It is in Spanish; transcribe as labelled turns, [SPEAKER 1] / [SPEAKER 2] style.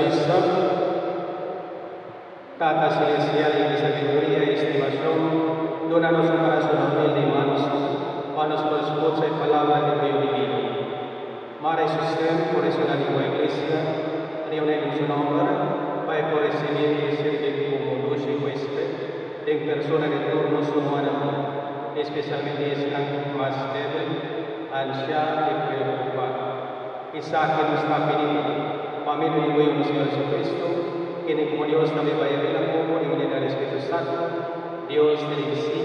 [SPEAKER 1] misa, Tata Celestial y de sabiduría y estimación, dónanos un corazón humilde y manso, manos por escucha y palabra de Dios divino. Mare Sistem, por eso la lengua iglesia, reúne en su nombre, para por recibir y servir como luz y huésped, en persona de turno su humano, especialmente están más débil, ansia y preocupado. Quizá que nos está pidiendo, familia de nuestro Señor Jesucristo, que como Dios también vaya a ver la comunidad del Espíritu Santo, Dios te bendiga.